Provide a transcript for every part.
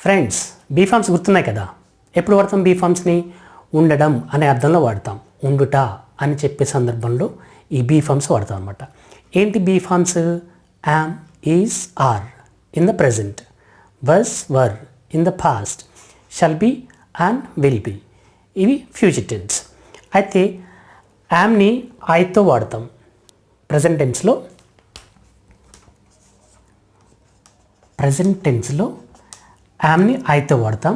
Friends, be forms గుర్తున్నాయి కదా. ఎప్పుడు వాడతాం బీ ఫార్మ్స్ని? ఉండడం అనే అర్థంలో వాడతాం. ఉండుట అని చెప్పే సందర్భంలో ఈ బీ ఫార్మ్స్ వాడతాం అనమాట. ఏంటి be forms? Am, is, are in the present, was, were in the past, shall be and will be ఇవి ఫ్యూచర్ టెన్స్. అయితే యామ్ని ఐతో వాడతాం ప్రజెంట్ టెన్స్లో. ప్రజెంట్ టెన్స్లో యామ్ని ఐతో వాడతాం.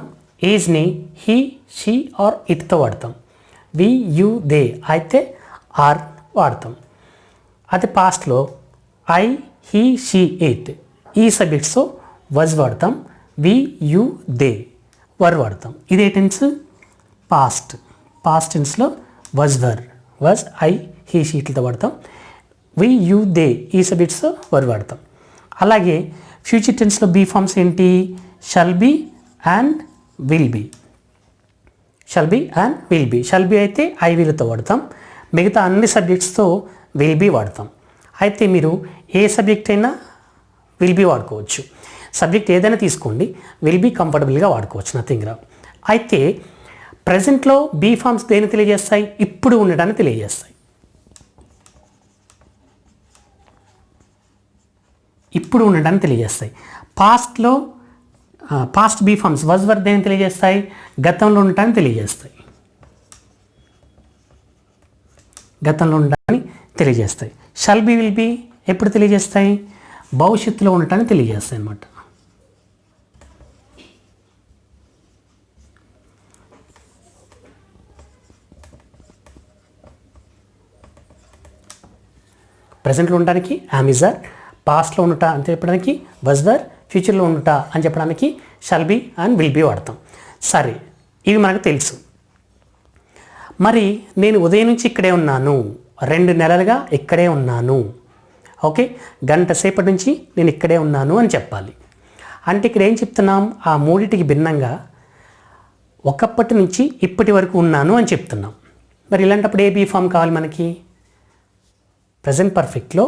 ఈజ్ని హీ, షీ ఆర్ ఇట్తో వాడతాం. వి, యు, దే అయితే ఆర్ వాడతాం. అదే పాస్ట్లో ఐ, హీ, షీ, ఇట్ ఈ సబ్జెక్ట్స్తో వజ్ వాడతాం. వి, యు, దే వర్ వాడతాం. ఇదే టెన్స్ పాస్ట్. పాస్ట్ టెన్స్లో was, were, was, I, he, she ఇట్లతో వాడతాం. వి, యు, దే ఈ సబ్జెక్ట్స్తో వర్ వాడతాం. అలాగే ఫ్యూచర్ టెన్స్లో బీ ఫార్మ్స్ ఏంటి? Shall be and will be. Shall be and will be. Shall be అయితే ఐ విల్తో వాడతాం. మిగతా అన్ని సబ్జెక్ట్స్తో విల్ బీ వాడతాం. అయితే మీరు ఏ సబ్జెక్ట్ అయినా విల్ బీ వాడుకోవచ్చు. సబ్జెక్ట్ ఏదైనా తీసుకోండి, విల్ బీ కంఫర్టబుల్గా వాడుకోవచ్చు, నథింగ్ రా. అయితే ప్రజెంట్లో బీ ఫార్మ్స్ దేన్ని తెలియజేస్తాయి? ఇప్పుడు ఉండడాన్ని తెలియజేస్తాయి. ఇప్పుడు ఉండడాన్ని తెలియజేస్తాయి. పాస్ట్లో పాస్ట్ బీ ఫార్మ్స్ వజ్, వర్ దేన్ని తెలియజేస్తాయి? గతంలో ఉండటాన్ని తెలియజేస్తాయి. గతంలో ఉండడాన్ని తెలియజేస్తాయి. షల్ బీ, విల్ బీ ఎప్పుడు తెలియజేస్తాయి? భవిష్యత్తులో ఉండటాన్ని తెలియజేస్తాయి అన్నమాట. ప్రజెంట్లో ఉండడానికి యామ్, ఈజ్, ఆర్, పాస్ట్లో ఉండట అని చెప్పడానికి వజ్, వర్, ఫ్యూచర్లో ఉండట అని చెప్పడానికి shall be and will be వాడతాం. సరే, ఇవి మనకు తెలుసు. మరి నేను ఉదయం నుంచి ఇక్కడే ఉన్నాను, 2 నెలలుగా ఇక్కడే ఉన్నాను, ఓకే, గంట సేపటి నుంచి నేను ఇక్కడే ఉన్నాను అని చెప్పాలి. అంటే ఇక్కడ ఏం చెప్తున్నాం? ఆ మూడింటికి భిన్నంగా ఒకప్పటి నుంచి ఇప్పటి వరకు ఉన్నాను అని చెప్తున్నాం. మరి ఇలాంటప్పుడు ఏ బీ ఫామ్ కావాలి మనకి? ప్రజెంట్ పర్ఫెక్ట్లో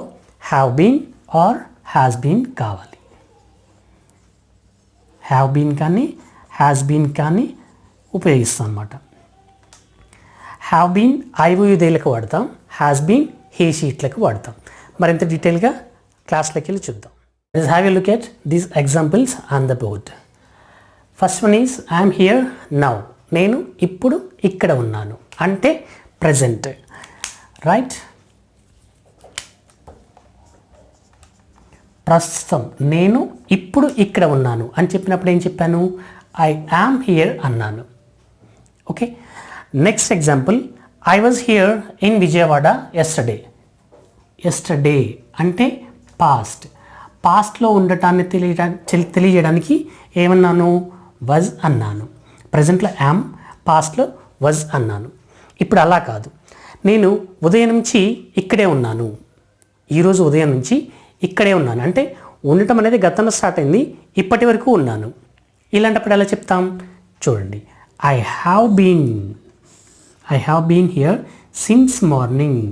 have been or has been కావాలి. హ్యావ్ బీన్ కానీ హ్యాస్ బీన్ కానీ ఉపయోగిస్తాం అన్నమాట. హ్యావ్ బీన్ ఐఓయుదేలకు వాడతాం. హ్యాస్ బీన్ హీ, షీట్లకు వాడతాం. మరింత డీటెయిల్గా క్లాస్లోకి వెళ్ళి చూద్దాం. Let's have a look at these examples on the board. First one is I'm here now. నేను ఇప్పుడు ఇక్కడ ఉన్నాను అంటే ప్రజెంట్, రైట్. ప్రస్తుతం నేను ఇప్పుడు ఇక్కడ ఉన్నాను అని చెప్పినప్పుడు ఏం చెప్పాను? ఐ యామ్ హియర్ అన్నాను, okay. Next example, I was here in Vijayawada yesterday. Yesterday అంటే పాస్ట్. పాస్ట్లో ఉండటాన్ని తెలియజేయడానికి ఏమన్నాను? వజ్ అన్నాను. ప్రజెంట్లో యామ్, పాస్ట్లో వజ్ అన్నాను. ఇప్పుడు అలా కాదు, నేను ఉదయం నుంచి ఇక్కడే ఉన్నాను, ఈరోజు ఉదయం నుంచి ఇక్కడే ఉన్నాను అంటే ఉండటం అనేది గతంలో స్టార్ట్ అయింది, ఇప్పటి వరకు ఉన్నాను. ఇలాంటప్పుడు ఎలా చెప్తాం? చూడండి, I have been here since morning.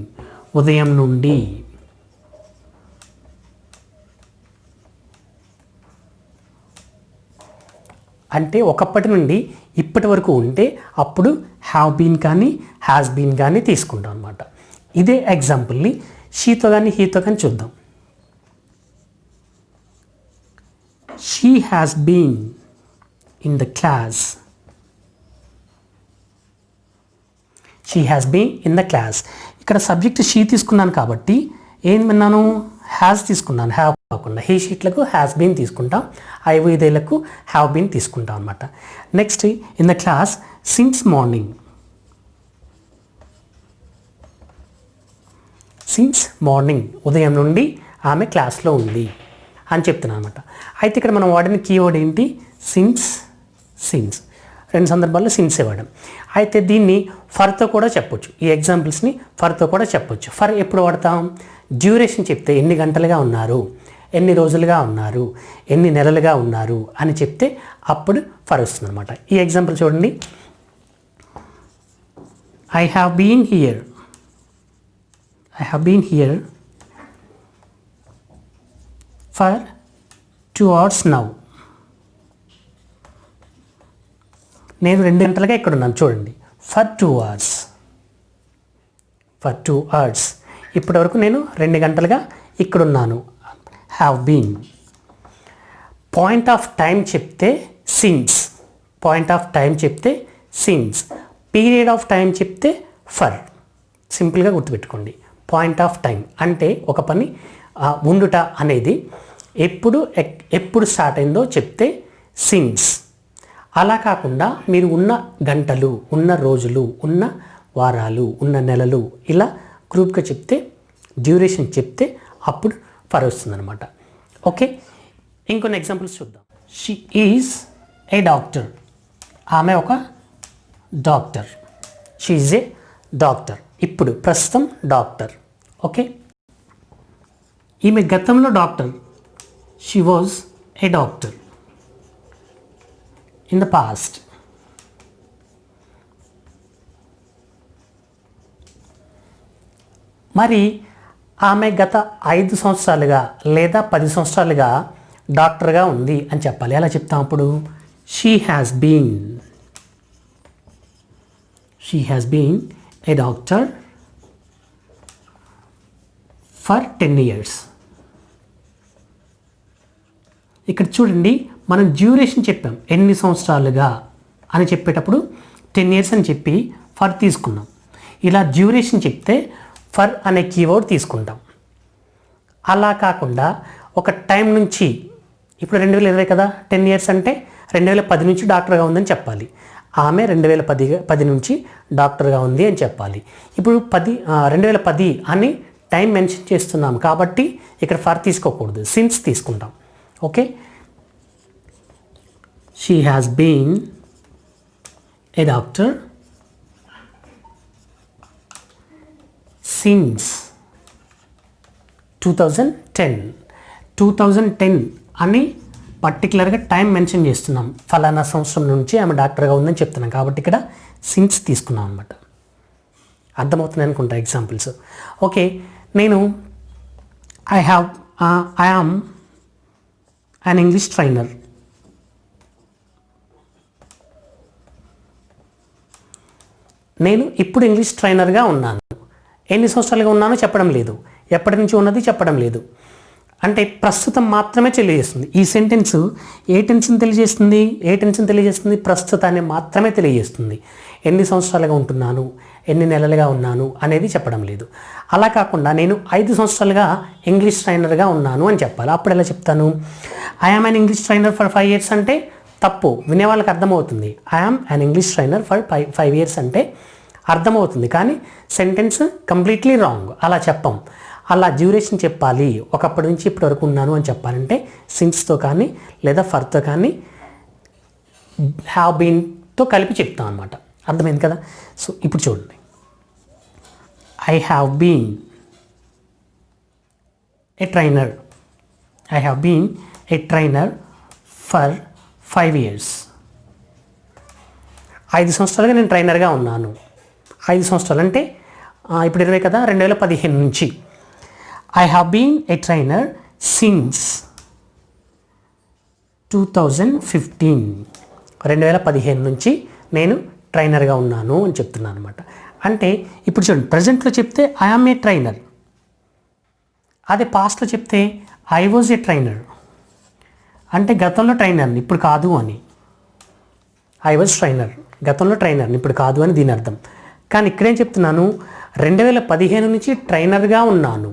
ఉదయం నుండి. అంటే ఒకప్పటి నుండి ఇప్పటి వరకు ఉంటే అప్పుడు హ్యావ్ బీన్ కానీ హ్యాస్ బీన్ కానీ తీసుకుంటాం అనమాట. ఇదే ఎగ్జాంపుల్ని షీతో కానీ హీతో కానీ చూద్దాం. She has been in the class. She has been in the class. ఇక్కడ సబ్జెక్ట్ షీ తీసుకున్నాను కాబట్టి ఏం విన్నాను? హ్యాస్ తీసుకున్నాను, హ్యావ్ కాకుండా. హీ, షీట్లకు హ్యాస్ బీన్ తీసుకుంటాం, ఐఓయుదేలకు హ్యావ్ బీన్ తీసుకుంటాం అనమాట. Next, in the class since morning. Since morning, ఉదయం నుండి ఆమె క్లాస్లో ఉంది అని చెప్తున్నాను అనమాట. అయితే ఇక్కడ మనం వాడిన కీవర్డ్ ఏంటి? సిన్స్. రెండు సందర్భాల్లో సిన్సే వాడాం. అయితే దీన్ని ఫర్తో కూడా చెప్పొచ్చు. ఈ ఎగ్జాంపుల్స్ని ఫర్తో కూడా చెప్పొచ్చు. ఫర్ ఎప్పుడు వాడతాం? డ్యూరేషన్ చెప్తే ఎన్ని గంటలుగా ఉన్నారు, ఎన్ని రోజులుగా ఉన్నారు, ఎన్ని నెలలుగా ఉన్నారు అని చెప్తే అప్పుడు ఫర్ వస్తుంది అనమాట. ఈ ఎగ్జాంపుల్ చూడండి, I have been here for 2 hours now. నేను 2 గంటలుగా ఇక్కడ ఉన్నాను చూడండి. For 2 hours. For 2 hours. ఇప్పటి వరకు నేను 2 గంటలుగా ఇక్కడ ఉన్నాను. Have been. Point of time చెప్తే సిన్స్. పాయింట్ ఆఫ్ టైం చెప్తే సిన్స్. పీరియడ్ ఆఫ్ టైం చెప్తే ఫర్. సింపుల్గా గుర్తుపెట్టుకోండి. పాయింట్ ఆఫ్ టైం అంటే ఒక పని ఉండుట అనేది ఎప్పుడు స్టార్ట్ అయిందో చెప్తే సిన్స్. అలా కాకుండా మీరు ఉన్న గంటలు, ఉన్న రోజులు, ఉన్న వారాలు, ఉన్న నెలలు ఇలా గ్రూప్గా చెప్తే, డ్యూరేషన్ చెప్తే అప్పుడు ఫర్ వస్తుందన్నమాట. ఓకే, ఇంకొన్ని ఎగ్జాంపుల్స్ చూద్దాం. She is a doctor. ఆమె ఒక doctor. She is a doctor. ఇప్పుడు ప్రస్తుతం డాక్టర్. ఓకే, ఈమె గతంలో doctor. She was a doctor in the past. మరి ఆమె గత 5 సంవత్సరాలుగా లేదా 10 సంవత్సరాలుగా డాక్టర్గా ఉంది అని చెప్పాలి. ఎలా చెప్తాం అప్పుడు? She has been. She has been a doctor for 10 years. ఇక్కడ చూడండి, మనం డ్యూరేషన్ చెప్పాం ఎన్ని సంవత్సరాలుగా అని చెప్పేటప్పుడు 10 years అని చెప్పి ఫర్ తీసుకున్నాం. ఇలా డ్యూరేషన్ చెప్తే ఫర్ అనే కీవర్డ్ తీసుకుంటాం. అలా కాకుండా ఒక టైం నుంచి, ఇప్పుడు 2020 కదా, 10 years అంటే 2010 నుంచి డాక్టర్గా ఉందని చెప్పాలి. ఆమె 2010 నుంచి డాక్టర్గా ఉంది అని చెప్పాలి. ఇప్పుడు 2010 అని టైం మెన్షన్ చేస్తున్నాం కాబట్టి ఇక్కడ ఫర్ తీసుకోకూడదు, సిన్స్ తీసుకుంటాం. Okay, she has been a doctor since 2010. 2010 అని పర్టికులర్గా టైం మెన్షన్ చేస్తున్నాం. ఫలానా సంవత్సరం నుంచి ఆమె డాక్టర్గా ఉందని చెప్తున్నాం కాబట్టి ఇక్కడ సిన్స్ తీసుకున్నాం అనమాట. అర్థమవుతుంది అనుకుంటా ఎగ్జాంపుల్స్. ఓకే, నేను I am an English trainer. నేను ఇప్పుడు ఇంగ్లీష్ ట్రైనర్గా ఉన్నాను. ఎన్ని సంవత్సరాలుగా ఉన్నానో చెప్పడం లేదు, ఎప్పటి నుంచి ఉన్నది చెప్పడం లేదు. అంటే ప్రస్తుతం మాత్రమే తెలియజేస్తుంది. ఈ సెంటెన్స్ ఏ టెన్స్ని తెలియజేస్తుంది? ప్రస్తుతాన్ని మాత్రమే తెలియజేస్తుంది. ఎన్ని సంవత్సరాలుగా ఉంటున్నాను, ఎన్ని నెలలుగా ఉన్నాను అనేది చెప్పడం లేదు. అలా కాకుండా నేను 5 సంవత్సరాలుగా ఇంగ్లీష్ ట్రైనర్గా ఉన్నాను అని చెప్పాలి. అప్పుడు ఎలా చెప్తాను? I am an English trainer for 5 years అంటే తప్పు, వినేవాళ్ళకి అర్థమవుతుంది. I am an English trainer for 5 years అంటే అర్థమవుతుంది, కానీ సెంటెన్స్ కంప్లీట్లీ రాంగ్. అలా చెప్పం. అలా డ్యూరేషన్ చెప్పాలి. ఒకప్పటి నుంచి ఇప్పటి వరకు ఉన్నాను అని చెప్పాలంటే సిన్స్తో కానీ లేదా ఫర్తో కానీ హ్యావ్ బీన్తో కలిపి చెప్తాం అనమాట. అర్థమైంది కదా? సో ఇప్పుడు చూడండి, I have been a trainer. I have been a trainer for 5 years. 5 సంవత్సరాలుగా నేను ట్రైనర్గా ఉన్నాను. 5 సంవత్సరాలు అంటే ఇప్పుడు 20 కదా, 2015 నుంచి. I have been a trainer since 2015. 2015 నుంచి నేను ట్రైనర్గా ఉన్నాను అని చెప్తున్నాను అనమాట. అంటే ఇప్పుడు చూడండి, ప్రజెంట్లో చెప్తే ఐ ఆమ్ ఏ ట్రైనర్, అదే పాస్ట్లో చెప్తే ఐ వాజ్ ఏ ట్రైనర్. అంటే గతంలో ట్రైనర్ని ఇప్పుడు కాదు అని. ఐ వాజ్ ట్రైనర్, గతంలో ట్రైనర్ని ఇప్పుడు కాదు అని దీని అర్థం. కానీ ఇక్కడేం చెప్తున్నాను? 2015 నుంచి ట్రైనర్గా ఉన్నాను,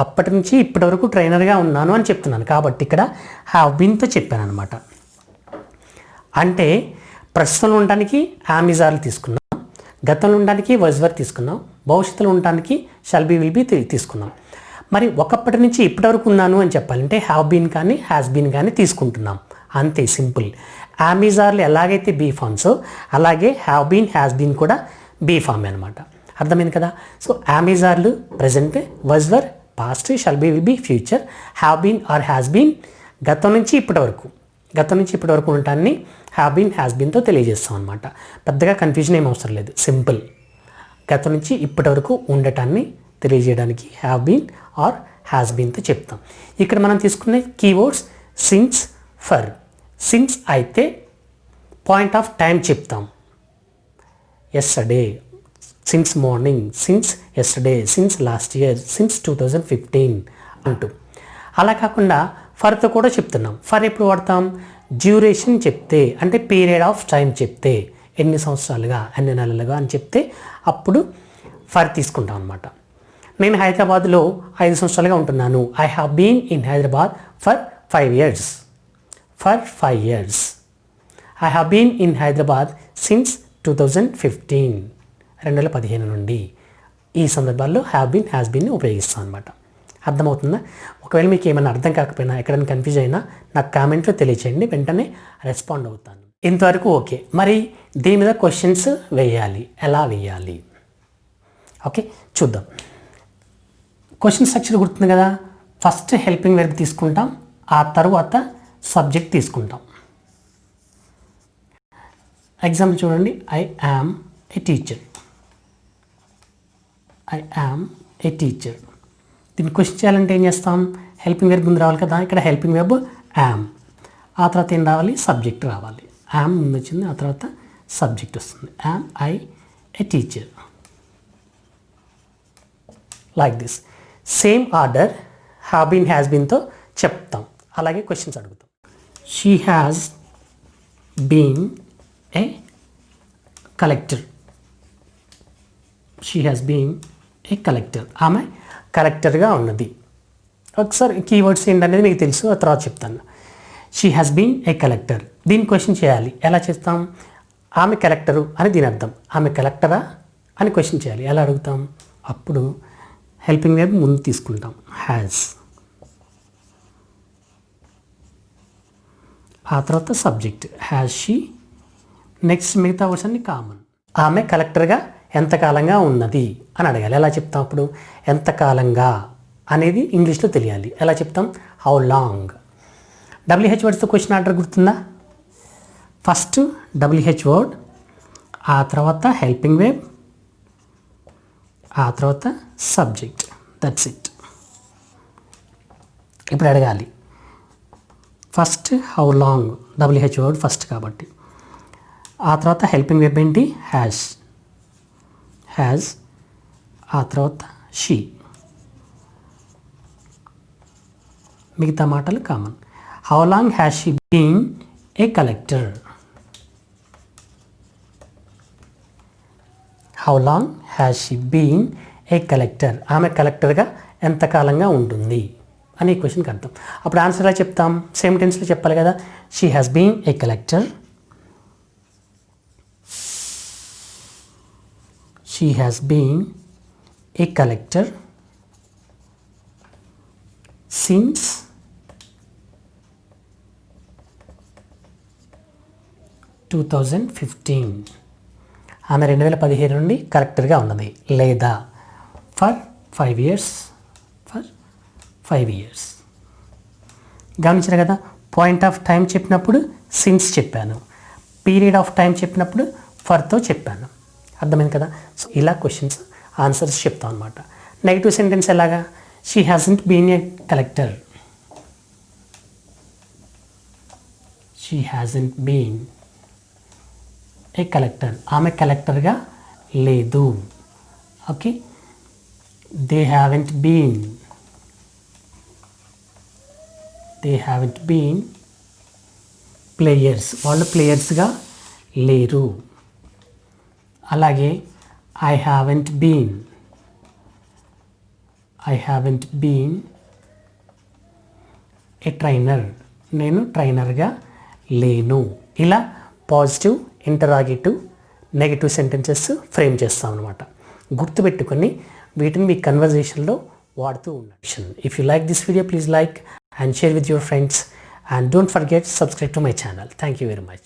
అప్పటి నుంచి ఇప్పటి వరకు ట్రైనర్గా ఉన్నాను అని చెప్తున్నాను. కాబట్టి ఇక్కడ హ్యావ్ బీన్తో చెప్పాను అనమాట. అంటే ప్రస్తుతంలో ఉండడానికి యామ్ ఈజ్ ఆర్ తీసుకున్నాం, గతంలో ఉండడానికి వాజ్ వర్ తీసుకున్నాం, భవిష్యత్తులో ఉండడానికి షల్ బీ విల్ బీ తీసుకున్నాం. మరి ఒకప్పటి నుంచి ఇప్పటి వరకు ఉన్నాను అని చెప్పాలంటే హ్యావ్ బీన్ కానీ హ్యాస్ బీన్ కానీ తీసుకుంటున్నాం. అంతే, సింపుల్. యామ్ ఈజ్ ఆర్లు ఎలాగైతే బీ ఫామ్స్, అలాగే హ్యావ్ బీన్ హ్యాస్ బీన్ కూడా బీ ఫామ్ అనమాట. అర్థమైంది కదా? సో యామ్ ఈజ్ ఆర్లు present, was were past, shall be will be future, have been or has been గతం నుంచి ఇప్పటి వరకు ఉండటాన్ని హ్యావ్ బీన్ హ్యాస్ బీన్తో తెలియజేస్తాం అనమాట. పెద్దగా కన్ఫ్యూజన్ ఏం అవసరం లేదు, సింపుల్. గతం నుంచి ఇప్పటి వరకు ఉండటాన్ని తెలియజేయడానికి have been or has been చెప్తాం. ఇక్కడ మనం తీసుకునే కీవర్డ్స్ సిన్స్, ఫర్. సిన్స్ అయితే పాయింట్ ఆఫ్ టైం చెప్తాం. Yesterday, since morning, since yesterday, since last year, since 2015 అంటూ. అలా కాకుండా ఫర్తో కూడా చెప్తున్నాం. ఫర్ ఎప్పుడు వాడతాం? డ్యూరేషన్ చెప్తే, అంటే పీరియడ్ ఆఫ్ టైం చెప్తే, ఎన్ని సంవత్సరాలుగా, ఎన్ని నెలలుగా అని చెప్తే అప్పుడు ఫర్ తీసుకుంటాం అనమాట. నేను హైదరాబాద్లో 5 సంవత్సరాలుగా ఉంటున్నాను. I have been in Hyderabad for 5 years. For 5 years. I have been in Hyderabad since 2015, 2015 నుండి. ఈ సందర్భాల్లో హ్యావ్ బీన్, హ్యాస్ బీన్ ఉపయోగిస్తాం అనమాట. అర్థమవుతుందా? ఒకవేళ మీకు ఏమైనా అర్థం కాకపోయినా, ఎక్కడైనా కన్ఫ్యూజ్ అయినా నాకు కామెంట్లో తెలియచేయండి, వెంటనే రెస్పాండ్ అవుతాను. ఇంతవరకు ఓకే. మరి దీని మీద క్వశ్చన్స్ వేయాలి, ఎలా వేయాలి? ఓకే, చూద్దాం. క్వశ్చన్ స్ట్రక్చర్ గుర్తుంది కదా. ఫస్ట్ హెల్పింగ్ వెర్బ్ తీసుకుంటాం, ఆ తర్వాత సబ్జెక్ట్ తీసుకుంటాం. ఎగ్జాంపుల్ చూడండి. I am a teacher. I am a teacher. దీన్ని క్వశ్చన్ చేయాలంటే ఏం చేస్తాం? హెల్పింగ్ వెర్బ్ ముందు రావాలి కదా. ఇక్కడ హెల్పింగ్ వెర్బ్ యామ్, ఆ తర్వాత ఏం రావాలి? సబ్జెక్ట్ రావాలి. యామ్ ముందు వచ్చింది, ఆ తర్వాత సబ్జెక్ట్ వస్తుంది. Am I a teacher, like this. Same order have been, has been చెప్తాం. అలాగే క్వశ్చన్స్ అడుగుతాం. She has been a collector. She has been a collector. ఆమె కలెక్టర్గా ఉన్నది. ఒకసారి కీవర్డ్స్ ఏంటనేది మీకు తెలుసు, ఆ తర్వాత చెప్తాను. She has been a collector. దీన్ని క్వశ్చన్ చేయాలి. ఎలా చేస్తాం? ఆమె కలెక్టరు అని దీని అర్థం. ఆమె కలెక్టరా అని క్వశ్చన్ చేయాలి. ఎలా అడుగుతాం? అప్పుడు హెల్పింగ్ వెర్బ్ ముందు తీసుకుంటాం, హ్యాస్. ఆ తర్వాత సబ్జెక్ట్ హ్యాస్ షీ. నెక్స్ట్ మిగతా వర్డ్స్ అన్ని కామన్. ఆమె కలెక్టర్గా ఎంతకాలంగా ఉన్నది అని అడగాలి. ఎలా చెప్తాం? అప్పుడు ఎంతకాలంగా అనేది ఇంగ్లీష్లో తెలియాలి. ఎలా చెప్తాం? How long. WH వర్డ్స్తో క్వశ్చన్ ఆర్డర్ గుర్తుందా? ఫస్ట్ WH వర్డ్, ఆ తర్వాత హెల్పింగ్ వెర్బ్, ఆ తర్వాత సబ్జెక్ట్. That's it. ఇప్పుడు అడగాలి. First how long, WH word first కాబట్టి. ఆ తర్వాత హెల్పింగ్ వెర్బ్ ఏంటి? హ్యాస్. హ్యాస్. ఆ తర్వాత షీ. మిగతా మాటలు common. How long has she been a collector. How long has she been a collector. ఆమె కలెక్టర్గా ఎంతకాలంగా ఉంటుంది అని ఈ క్వశ్చన్కి అర్థం. అప్పుడు ఆన్సర్ ఎలా చెప్తాం? సేమ్ టెన్స్లో చెప్పాలి కదా. She has been a collector. She has been a collector since 2015. ఆమె 2015 నుండి కలెక్టర్గా ఉన్నది. లేదా ఫర్ 5 years. For 5 years. గమనించారు కదా. పాయింట్ ఆఫ్ టైం చెప్పినప్పుడు సిన్స్ చెప్పాను, పీరియడ్ ఆఫ్ టైం చెప్పినప్పుడు ఫర్తో చెప్పాను. అర్థమైంది కదా. సో ఇలా క్వశ్చన్స్ ఆన్సర్స్ చెప్తాం అనమాట. నెగిటివ్ సెంటెన్స్ ఎలాగా? She hasn't been a collector. She hasn't been a collector. ఆమె కలెక్టర్గా లేదు. Okay. They haven't been. They haven't been players. వాళ్ళు ప్లేయర్స్గా లేరు. అలాగే I haven't been. I haven't been a trainer. నేను ట్రైనర్గా లేను. ఇలా positive, interrogative, negative sentences frame చేస్తాం అనమాట. గుర్తుపెట్టుకొని వీటిని మీ కన్వర్జేషన్లో వాడుతూ ఉండండి. If you like this video, please like and share with your friends, and don't forget subscribe to my channel. Thank you very much.